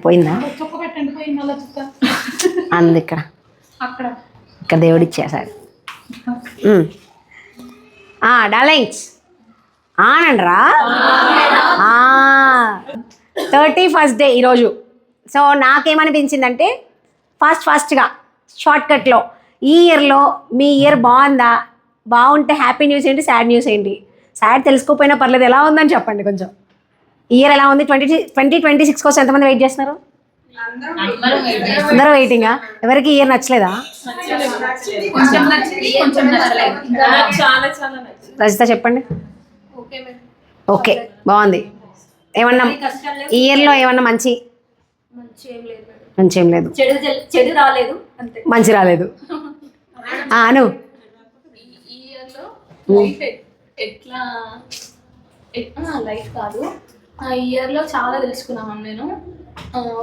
పోయిందా అంది ఇక్కడ ఇక్కడ దేవుడు ఇచ్చేసాడు. డార్లింగ్స్ ఆనండ్రా 31st డే ఈరోజు. సో నాకేమనిపించిందంటే ఫస్ట్గా షార్ట్కట్లో ఈ ఇయర్లో మీ ఇయర్ బాగుందా, బాగుంటే హ్యాపీ న్యూస్ ఏంటి, సాడ్ న్యూస్ ఏంటి? సాడ్ తెలుసుకోకపోయినా పర్లేదు, ఎలా ఉందని చెప్పండి కొంచెం. ఇయర్ ఎలా ఉంది? 2026 కోసం ఎంతమంది వెయిట్ చేస్తున్నారు? అందరూ వెయిటింగా? ఎవరికి ఇయర్ నచ్చలేదా? రజిత చెప్పండి. ఓకే బాగుంది. ఏమన్నా ఈ ఇయర్లో ఏమన్నా మంచి ఏం లేదు, మంచి రాలేదు. అను ఎట్లా లైఫ్ కాదు, ఆ ఇయర్లో చాలా తెలుసుకున్నాను నేను.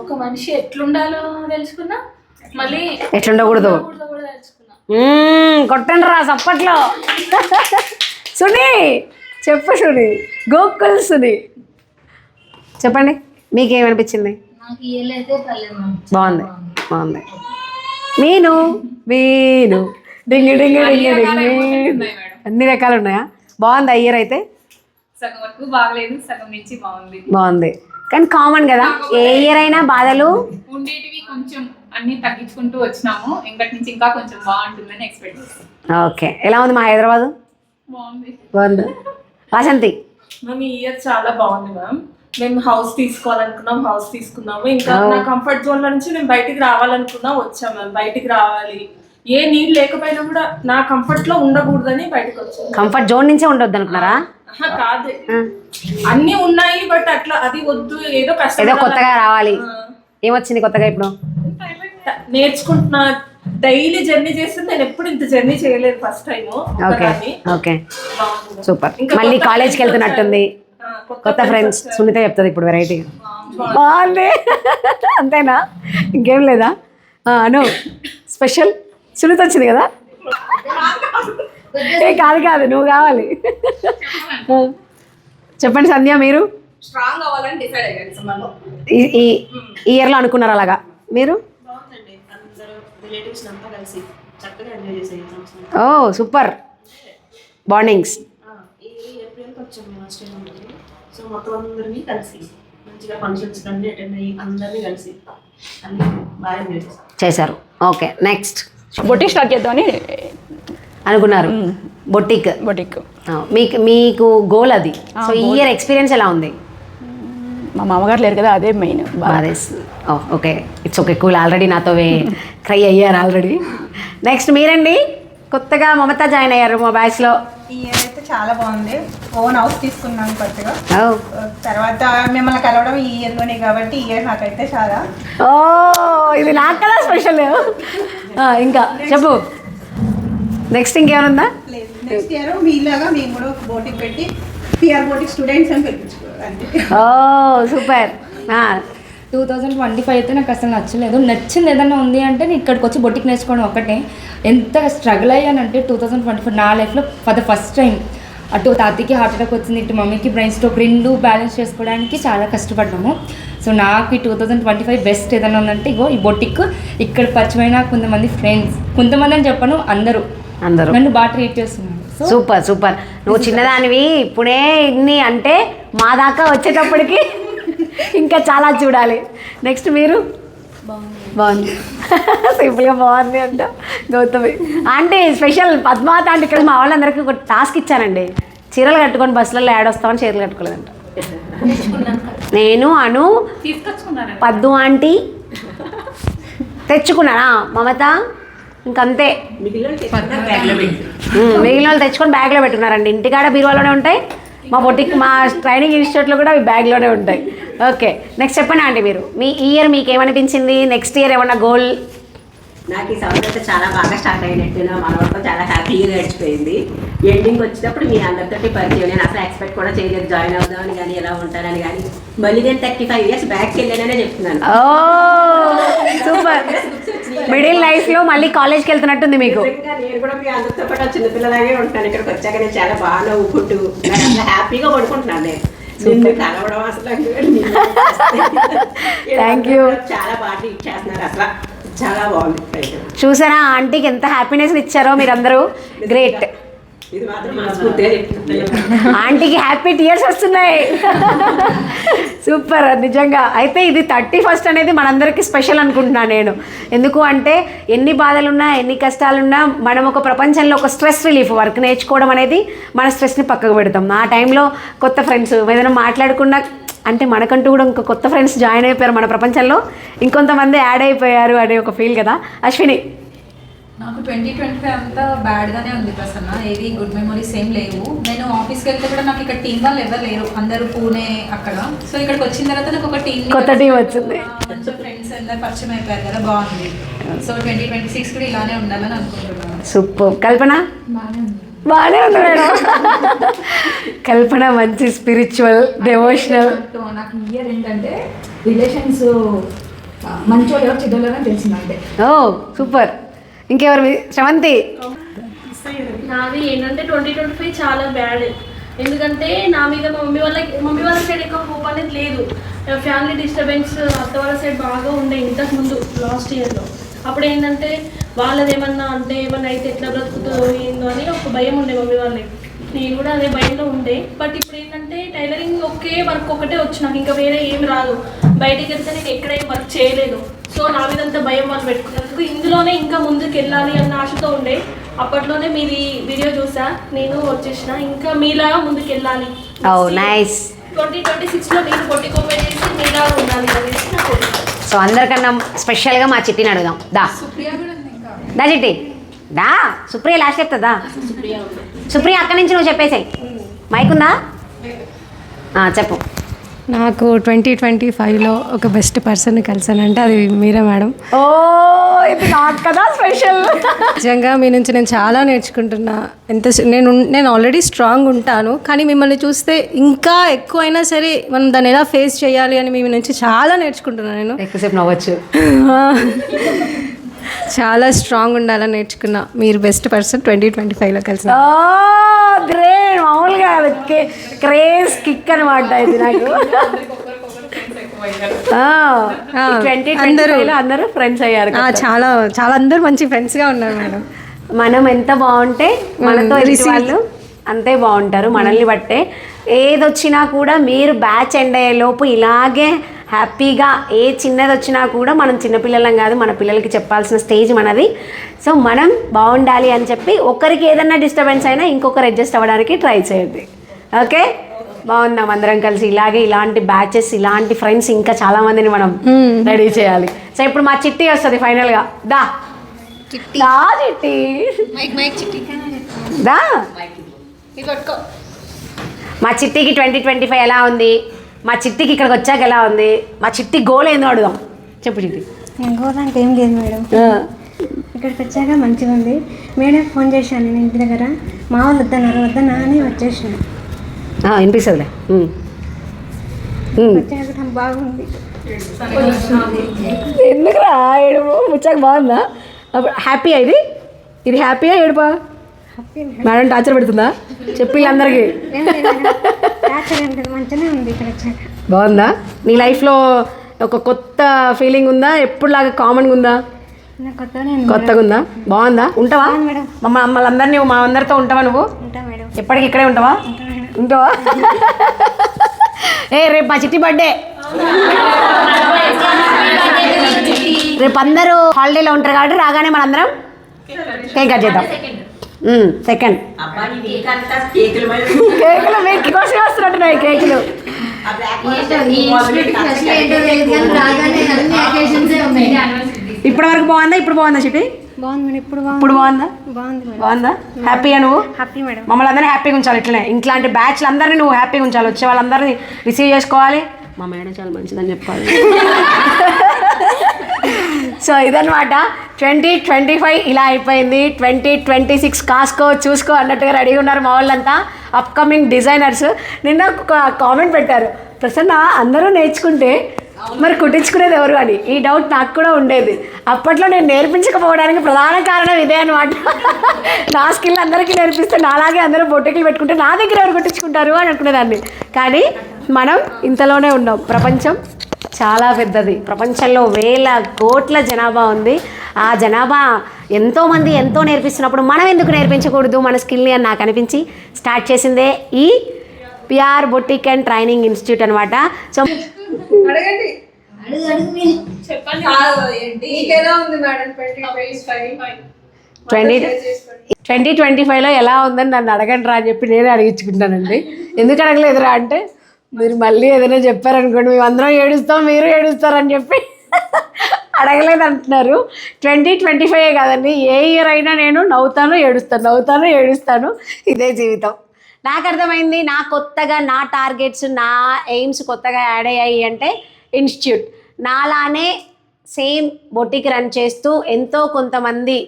ఒక మనిషి ఎట్లుండాలో తెలుసుకున్నా, మళ్ళీ ఎట్లుండకూడదు కూడా తెలుసుకున్నా. కొట్టండి రా సప్పట్లో. సునీ చెప్పు, సునీ గోకుల్ సునీ చెప్పండి, మీకేమనిపించింది? బాగుంది బాగుంది. మీను డింగి డింగి డింగి డింగి అన్ని రకాలు ఉన్నాయా? బాగుంది ఇయర్ అయితే. సగం వరకు బాగలేదు, సగం నుంచి బాగుంది. కానీ కామన్ కదా, ఏ ఇయర్ అయినా బాధలు ఉండేటివి. కొంచెం అన్ని తగ్గించుకుంటూ వచ్చినాము, ఇంకటి నుంచి ఇంకా కొంచెం బాగుంటుందని ఎక్స్పెక్ట్ చేస్తాం. ఓకే. ఎలా ఉంది మా హైదరాబాద్? బాగుంది. వాసంతి మ్యామ్ ఈ ఇయర్ చాలా బాగుంది మ్యామ్. మేము హౌస్ తీసుకోవాలనుకున్నాం, హౌస్ తీసుకున్నాము. ఇంకా నా కంఫర్ట్ జోన్ నుంచి నేను బయటికి రావాలనుకున్నా, వచ్చాం మ్యామ్. బయటికి రావాలి, ఏ నీళ్ళు లేకపోయినా కూడా నా కంఫర్ట్ లో ఉండకూడదని బయటకు వచ్చాను. కంఫర్ట్ జోన్ నుంచే ఉండొద్దు అనుకున్నారా? కాదు, అన్ని ఉన్నాయి బట్ అట్లా అది వద్దు, ఏదో కష్టం, ఏదో కొత్తగా రావాలి. ఏమొచ్చింది కొత్తగా ఇప్పుడు? నేర్చుకుంటున్నా. డైలీ జర్నీ చేస్తుంది, నేను ఎప్పుడు ఇంత జర్నీ చేయలేదు, ఫస్ట్ టైం. Okay super. మళ్ళీ కాలేజ్కి వెళ్తున్నట్టుంది, కొత్త ఫ్రెండ్స్. సునీత చెప్తుంది ఇప్పుడు వెరైటీగా. బాగుంది. అంతేనా, ఇంకేం లేదా? అను స్పెషల్ సునీత వచ్చింది కదా. కాదు నువ్వు కావాలి. చెప్పండి సంధ్య, మీరు స్ట్రాంగ్ అవ్వాలని డిసైడ్ అయ్యాను. ఈ ఇయర్లో అనుకున్నారు అలాగా మీరు? ఓ సూపర్ బాండింగ్స్. సో మొత్తం అందరినీ కలిసి మంచిగా ఫంక్షన్స్ అన్ని అటెండ్ అయ్యి అందరినీ కలిసి బాగా చేశారు. ఓకే నెక్స్ట్ బొటిక్ స్టార్ట్ చేద్దామని అనుకున్నారు. బొటిక్ మీకు గోల్ అది. సో ఈ ఇయర్ ఎక్స్పీరియన్స్ ఎలా ఉంది? మా మామగారు లేరు కదా, అదే main. Okay it's okay cool. Already నాతో ట్రై అయ్యారు ఆల్రెడీ. నెక్స్ట్ మీరండి, కొత్తగా మమత జాయిన్ అయ్యారు మా బ్యాచ్లో. ఈ ఇయర్ అయితే చాలా బాగుంది. ఓన్ హౌస్ తీసుకున్నాను కొత్తగా. తర్వాత మిమ్మల్ని కలవడం ఈ ఇయర్లోనే కాబట్టి ఈ ఇయర్ నాకైతే చాలా ఇది నాకు కదా స్పెషల్. ఇంకా చెప్పు, నెక్స్ట్ ఇంకేమన్నా? లేదు, నెక్స్ట్ ఇయర్ మీలాగా మేము కూడా బోటింగ్ పెట్టి పిఆర్ బోటింగ్ స్టూడెంట్స్ అని పిలిపించుకోవాలి. సూపర్. 2025 అయితే నాకు అసలు నచ్చలేదు. నచ్చింది ఏదన్నా ఉంది అంటే నేను ఇక్కడికి వచ్చి బొటిక్ నేర్చుకోవడం ఒకటే. ఎంత స్ట్రగుల్ అయ్యానంటే 2024 నా లైఫ్లో ఫర్ ద ఫస్ట్ టైం అటు తాతకి హార్ట్ అటాక్ వచ్చింది, ఇటు మమ్మీకి బ్రెయిన్ స్ట్రోక్, రెండు బ్యాలెన్స్ చేసుకోవడానికి చాలా కష్టపడ్డాము. సో నాకు ఈ 2025 బెస్ట్ ఏదైనా ఉందంటే ఇగో ఈ బొటిక్. ఇక్కడ పరిచయమైన కొంతమంది ఫ్రెండ్స్, కొంతమంది అని చెప్పను, అందరూ నన్ను బాగా ట్రీట్ చేస్తున్నారు. సూపర్. నువ్వు చిన్నదానివి ఇప్పుడే ఇన్ని అంటే మా దాకా వచ్చేటప్పటికి ఇంకా చాలా చూడాలి. నెక్స్ట్ మీరు? బాగుంది. సింపుల్గా బాగుంది అంట గౌతమి అంటే స్పెషల్ పద్మావతి అంటే. ఇక్కడ మా వాళ్ళందరికీ ఒక టాస్క్ ఇచ్చానండి, చీరలు కట్టుకొని బస్సులలో యాడ్ వస్తామని చీరలు కట్టుకోలేదంట. నేను అను పద్దు ఆంటీ తెచ్చుకున్నానా, మమత ఇంకంతే. మిగిలిన వాళ్ళు తెచ్చుకొని బ్యాగ్లో పెట్టుకున్నారండి. ఇంటికాడ బీరువాలోనే ఉంటాయి, మా బొటిక్ మా ట్రైనింగ్ ఇన్స్టిట్యూట్లో కూడా బ్యాగ్లోనే ఉంటాయి. ఓకే నెక్స్ట్ చెప్పండి ఆంటీ, మీరు మీ ఇయర్ మీకు ఏమనిపించింది? నెక్స్ట్ ఇయర్ ఏమన్నా గోల్? నాకు ఈ సంవత్సరం అయితే చాలా బాగా స్టార్ట్ అయినట్టు, మనవతో చాలా హ్యాపీగా గడిచిపోయింది. ఎండింగ్ వచ్చేటప్పుడు మీ అందరితో పరిచయం. నేను అసలు ఎక్స్పెక్ట్ కూడా చేయలేదు జాయిన్ అవుదామని కానీ, ఎలా ఉంటానని కానీ. మళ్ళీ నేను 35 years బ్యాక్కి వెళ్ళాననే చెప్తున్నాను. సూపర్. మిడిల్ లైఫ్లో మళ్ళీ కాలేజ్కి వెళ్తున్నట్టుంది మీకు. నేను కూడా మీ అందరితో పాటు చిన్నపిల్లలాగే ఉంటాను. ఇక్కడికి వచ్చాక నేను చాలా బాగా నవ్వుకుంటూ అసలు హ్యాపీగా పడుకుంటున్నాను. నేను నిన్ను కలవడం అసలు Thank you. చాలా బాగా ట్రీట్ చేస్తున్నారు అసలు చాలా బాగుంది. చూసారా ఆంటీకి ఎంత హ్యాపీనెస్ ఇచ్చారో మీరందరూ, గ్రేట్. ఇది మాత్రం మనస్ఫూర్తిగా చెప్తున్నాను. ఆంటీకి హ్యాపీ టీయర్స్ వస్తున్నాయి. సూపర్ నిజంగా. అయితే ఇది 31st అనేది మనందరికీ స్పెషల్ అనుకుంటున్నాను నేను. ఎందుకు అంటే ఎన్ని బాధలున్నా ఎన్ని కష్టాలున్నా మనం ఒక ప్రపంచంలో ఒక స్ట్రెస్ రిలీఫ్ వర్క్ నేర్చుకోవడం అనేది మన స్ట్రెస్ని పక్కకు పెడతాం. ఆ టైంలో కొత్త ఫ్రెండ్స్ ఏదైనా మాట్లాడుకున్నా అంటే మనకంటూ కూడా ఇంకో కొత్త ఫ్రెండ్స్ జాయిన్ అయిపోయారు మన ప్రపంచంలో, ఇంకొంతమంది యాడ్ అయిపోయారు అనే ఒక ఫీల్ కదా. అశ్విని? నాకు 2025 అంతా బ్యాడ్గానే ఉంది ప్రసన్న. ఏవి గుడ్ మెమరీస్ ఏం లేవు. నేను ఆఫీస్కి వెళ్తే కూడా నాకు ఇక్కడ టీం వాళ్ళు ఎవరు లేరు, అందరూ పూణే అక్కడ. సో ఇక్కడికి వచ్చిన తర్వాత నాకు ఒక కొత్త టీం వచ్చింది. మంచి ఫ్రెండ్స్ అందరు పరిచయం అయిపోయారు కదా, బాగుంది. సో 2026 కూడా ఇలానే ఉండాలని అనుకుంటున్నాను. సూపర్. కల్పన? బాగానే ఉంది మేడం. కల్పన మంచి స్పిరిచువల్, డెవోషనల్. నాకు ఇయర్ ఏంటంటే రిలేషన్స్ మంచోళ్ళ చెడ్డోళ్ళని తెలిసిందంటే. ఓ సూపర్. ఇంకెవరు? శ్రవంతి? నాది ఏంటంటే 2025 చాలా బ్యాడ్. ఎందుకంటే నా మీద మమ్మీ వాళ్ళ సైడ్ ఎక్కువ హోప్ అనేది లేదు. ఫ్యామిలీ డిస్టర్బెన్స్ అత్త వాళ్ళ సైడ్ బాగా ఉండే ఇంతకు ముందు లాస్ట్ ఇయర్లో. అప్పుడు ఏంటంటే వాళ్ళది ఏమన్నా అంటే ఏమన్నా అయితే ఎట్లా బ్రతుకుతుందో ఏందో అని ఒక భయం ఉండే మమ్మీ వాళ్ళకి. నేను కూడా అదే భయంలో ఉండే. బట్ ఇప్పుడు ఏంటంటే టైలరింగ్ ఒకే వర్క్ ఒకటే వచ్చు నాకు, ఇంకా వేరే ఏమి రాదు. బయటికి వెళ్తే నేను ఎక్కడ ఏం వర్క్ చేయలేదు. సో నా మీద అంతా భయం వాళ్ళు పెట్టుకున్నందుకు ఇందులోనే ఇంకా ముందుకు వెళ్ళాలి అన్న ఆశతో ఉండే. అప్పట్లోనే మీది వీడియో చూసా, నేను వచ్చేసిన ఇంకా మీలాగా ముందుకు వెళ్ళాలి. 2026లో నేను పొట్టికోపే చేసి మీలాగా ఉండాలి అనేసి నా కోరిక. సో అందరికన్నా స్పెషల్గా మా చిట్టిని అడుగుదాం. దా దా చిట్టి దా. సుప్రియ లాస్ట్ చెప్తుందా? సుప్రియ అక్కడి నుంచి నువ్వు చెప్పేసాయి. మైక్ ఉందా? చెప్పు. నాకు 2025లో ఒక బెస్ట్ పర్సన్ కలిసానంటే అది మీరే మేడం. ఓ ఇది నాకు కదా స్పెషల్. నిజంగా మీ నుంచి నేను చాలా నేర్చుకుంటున్నా. నేను ఆల్రెడీ స్ట్రాంగ్ ఉంటాను, కానీ మిమ్మల్ని చూస్తే ఇంకా ఎక్కువైనా సరే మనం దాన్ని ఎలా ఫేస్ చేయాలి అని మీ నుంచి చాలా నేర్చుకుంటున్నాను. నేను ఎక్కువసేపు నవ్వచ్చు. చాలా స్ట్రాంగ్ ఉండాలని నేర్చుకున్నా. మీరు బెస్ట్ పర్సన్ 2025లో కలిసి. గ్రేట్. మామూలుగా క్రేజ్ కిక్ అనమాట ఇది నాకు. అందరూ ఫ్రెండ్స్ అయ్యారు. చాలా చాలా అందరూ మంచి ఫ్రెండ్స్గా ఉన్నారు మేడం. మనం ఎంత బాగుంటే మనతో వాళ్ళు అంతే బాగుంటారు. మనల్ని బట్టే ఏదొచ్చినా కూడా మీరు బ్యాచ్ ఎండ్ అయ్యేలోపు ఇలాగే హ్యాపీగా ఏ చిన్నది వచ్చినా కూడా మనం చిన్నపిల్లలం కాదు, మన పిల్లలకి చెప్పాల్సిన స్టేజ్ మనది. సో మనం బాగుండాలి అని చెప్పి ఒకరికి ఏదన్నా డిస్టర్బెన్స్ అయినా ఇంకొకరు అడ్జస్ట్ అవ్వడానికి ట్రై చేయండి. ఓకే, బాగున్నాం అందరం కలిసి. ఇలాగే ఇలాంటి బ్యాచెస్, ఇలాంటి ఫ్రెండ్స్ ఇంకా చాలామందిని మనం రెడీ చేయాలి. సో ఇప్పుడు మా చిట్టి వస్తుంది ఫైనల్గా. దా దా చిట్టి దా. మా చిట్టికి 2025 ఎలా ఉంది? మా చిట్టికి ఇక్కడికి వచ్చాక ఎలా ఉంది? మా చిట్టి గోల్ ఏందో అడుగుదాం. చెప్పు చిట్టి. గోల్ అంటే ఏం లేదు మేడం, ఇక్కడికి వచ్చాక మంచిగా ఉంది. మేడం ఫోన్ చేశాను నేను ఇంటి దగ్గర, మా వాళ్ళు వద్దన్నా అని వచ్చేసిన. వినిపిస్తుందిలే. వచ్చాక బాగుంది. ఎందుకురా ఏడుపు? వచ్చాక బాగుందా? అప్పుడు హ్యాపీయా? ఇది హ్యాపీయా ఏడుపా? మేడం టార్చర్ పెడుతుందా? చెప్పి అందరికి మంచిగానే ఉంది ఇక్కడ వచ్చాక. బాగుందా? నీ లైఫ్లో ఒక కొత్త ఫీలింగ్ ఉందా? ఎప్పుడులాగా కామన్గా ఉందా? కొత్తగా ఉందా? బాగుందా? ఉంటావా? మమ్మల్ని అందరినీ మా అందరితో ఉంటావా నువ్వు? ఎప్పటికి ఇక్కడే ఉంటావా? ఉంటావా? రేపు మా చిట్టి బర్త్డే. రేపు అందరూ హాలిడేలో ఉంటారు కాబట్టి రాగానే మనందరం కేక్ కట్ చేద్దాం. సెకండ్ కేకులు మీకు కోసం వస్తున్నట్టున్నాయి కేకులు. ఇప్పటి వరకు బాగుందా? ఇప్పుడు బాగుందా చిట్టి? బాగుంది. ఇప్పుడు బాగుందా? బాగుందా? హ్యాపీగా నువ్వు? Happy madam. మమ్మల్ని అందరినీ హ్యాపీగా ఉంచాలి. ఇట్లనే ఇట్లాంటి బ్యాచ్లు అందరినీ నువ్వు హ్యాపీగా ఉంచాలి. వచ్చే వాళ్ళందరినీ రిసీవ్ చేసుకోవాలి. మా మేడం చాలా మంచిదని చెప్పాలి. సో ఇదన్నమాట 2025 ఇలా అయిపోయింది. 2026 కాసుకో చూసుకో అన్నట్టుగా రెడీగా ఉన్నారు మా వాళ్ళంతా, అప్కమింగ్ డిజైనర్స్. నిన్న ఒక కామెంట్ పెట్టారు, ప్రసన్న అందరూ నేర్చుకుంటే మరి కుట్టించుకునేది ఎవరు అని. ఈ డౌట్ నాకు కూడా ఉండేది. అప్పట్లో నేను నేర్పించకపోవడానికి ప్రధాన కారణం ఇదే అనమాట. నా స్కిల్ అందరికీ నేర్పిస్తే నాలాగే అందరూ బొట్టెకిలు పెట్టుకుంటే నా దగ్గర ఎవరు కుట్టించుకుంటారు అని అనుకునేదాన్ని. కానీ మనం ఇంతలోనే ఉన్నాం. ప్రపంచం చాలా పెద్దది. ప్రపంచంలో వేల కోట్ల జనాభా ఉంది. ఆ జనాభా ఎంతోమంది ఎంతో నేర్పిస్తున్నప్పుడు మనం ఎందుకు నేర్పించకూడదు మన స్కిల్ని అని నాకు అనిపించి స్టార్ట్ చేసిందే ఈ PR boutique and training institute అనమాట. సో అడగండి చెప్పండి. మీకెలా ఉంది మేడం 2025లో ఎలా ఉందని నన్ను అడగండి రా అని చెప్పి నేనే అడిగించుకుంటానండి. ఎందుకు అడగలేదురా అంటే మీరు మళ్ళీ ఏదైనా చెప్పారనుకోండి మేము అందరం ఏడుస్తాం మీరు ఏడుస్తారని చెప్పి అడగలేదు అంటున్నారు. 2025 కాదండి, ఏ ఇయర్ అయినా నేను నవ్వుతాను ఏడుస్తాను. ఇదే జీవితం. నాకు అర్థమైంది. నా కొత్తగా నా టార్గెట్స్ నా ఎయిమ్స్ కొత్తగా యాడ్ అయ్యాయి అంటే ఇన్స్టిట్యూట్. నాలానే సేమ్ బొటిక్ రన్ చేస్తూ ఎంతో కొంతమంది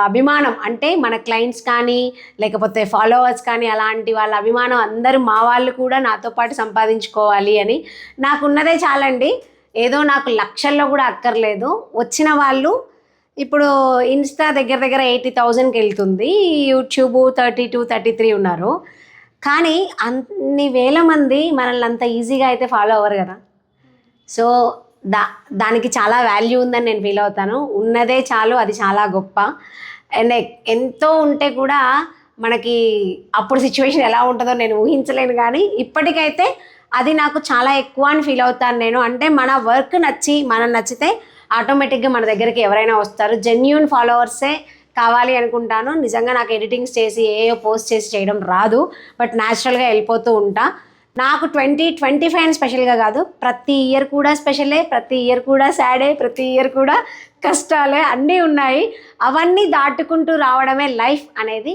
అభిమానం అంటే మన క్లయింట్స్ కానీ లేకపోతే ఫాలోవర్స్ కానీ అలాంటి వాళ్ళ అభిమానం అందరూ మా వాళ్ళు కూడా నాతో పాటు సంపాదించుకోవాలి అని నాకున్నదే చాలండి. ఏదో నాకు లక్షల్లో కూడా అక్కర్లేదు. వచ్చిన వాళ్ళు ఇప్పుడు ఇన్స్టా దగ్గర 80,000కి వెళ్తుంది, యూట్యూబ్ 32-33 ఉన్నారు. కానీ అన్ని వేల మంది మనల్ని అంత ఈజీగా అయితే ఫాలో అవ్వరు కదా. సో దానికి చాలా వాల్యూ ఉందని నేను ఫీల్ అవుతాను. ఉన్నదే చాలు, అది చాలా గొప్ప. అండ్ ఎంతో ఉంటే కూడా మనకి అప్పుడు సిచ్యువేషన్ ఎలా ఉంటుందో నేను ఊహించలేను. కానీ ఇప్పటికైతే అది నాకు చాలా ఎక్కువ అని ఫీల్ అవుతాను నేను. అంటే మన వర్క్ నచ్చి మనం నచ్చితే ఆటోమేటిక్గా మన దగ్గరికి ఎవరైనా వస్తారు. జెన్యూన్ ఫాలోవర్సే కావాలి అనుకుంటాను. నిజంగా నాకు ఎడిటింగ్స్ చేసి ఏయో పోస్ట్ చేసి చేయడం రాదు, బట్ న్యాచురల్గా వెళ్ళిపోతూ ఉంటా. నాకు 2025 స్పెషల్గా కాదు, ప్రతి ఇయర్ కూడా స్పెషలే, ప్రతి ఇయర్ కూడా సాడే, ప్రతి ఇయర్ కూడా కష్టాలే అన్నీ ఉన్నాయి. అవన్నీ దాటుకుంటూ రావడమే లైఫ్ అనేది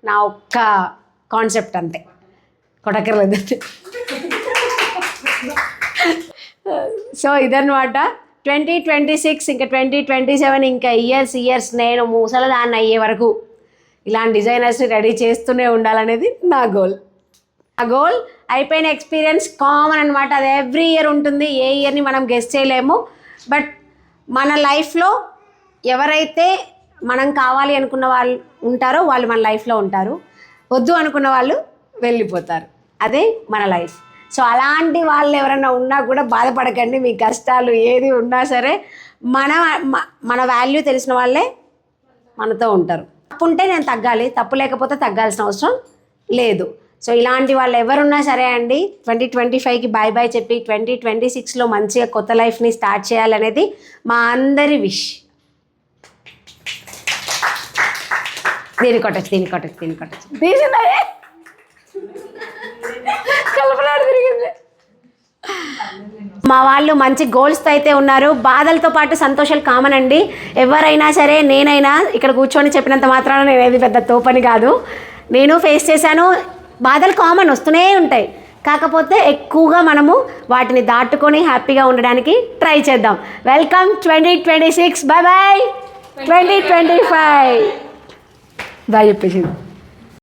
నా ఒక్క కాన్సెప్ట్ అంతే. కొట్టక్కర్లేదు. సో ఇదన్నమాట 2026. ఇంకా 2027 ఇంకా ఇయర్స్ నేను ముసలదాన్ని అయ్యే వరకు ఇలాంటి డిజైనర్స్ని రెడీ చేస్తూనే ఉండాలనేది నా గోల్. ఆ గోల్ అయిపోయిన ఎక్స్పీరియన్స్ కామన్ అనమాట. అది ఎవ్రీ ఇయర్ ఉంటుంది. ఏ ఇయర్ని మనం గెస్ చేయలేము. బట్ మన లైఫ్లో ఎవరైతే మనం కావాలి అనుకున్న వాళ్ళు ఉంటారో వాళ్ళు మన లైఫ్లో ఉంటారు, వద్దు అనుకున్న వాళ్ళు వెళ్ళిపోతారు. అదే మన లైఫ్. సో అలాంటి వాళ్ళు ఎవరైనా ఉన్నా కూడా బాధపడకండి. మీ కష్టాలు ఏది ఉన్నా సరే మన వాల్యూ తెలిసిన వాళ్ళే మనతో ఉంటారు. తప్పు ఉంటే నేను తగ్గాలి, తప్పు లేకపోతే తగ్గాల్సిన అవసరం లేదు. సో ఇలాంటి వాళ్ళు ఎవరున్నా సరే అండి 2025కి బాయ్ చెప్పి 2026లో మంచిగా కొత్త లైఫ్ని స్టార్ట్ చేయాలనేది మా అందరి విష్. దీని కొట్టచ్చు తీసిందే కలపలాడు తిరిగింది. మా వాళ్ళు మంచి గోల్స్తో అయితే ఉన్నారు. బాధలతో పాటు సంతోషాలు కామన్ అండి. ఎవరైనా సరే, నేనైనా ఇక్కడ కూర్చొని చెప్పినంత మాత్రాన నేనేది పెద్ద తోపని కాదు. నేను ఫేస్ చేశాను. బాధలు కామన్, వస్తూనే ఉంటాయి. కాకపోతే ఎక్కువగా మనము వాటిని దాటుకొని హ్యాపీగా ఉండడానికి ట్రై చేద్దాం. వెల్కమ్ 2026. బాయ్ 2025. బాయ్ చెప్పేసి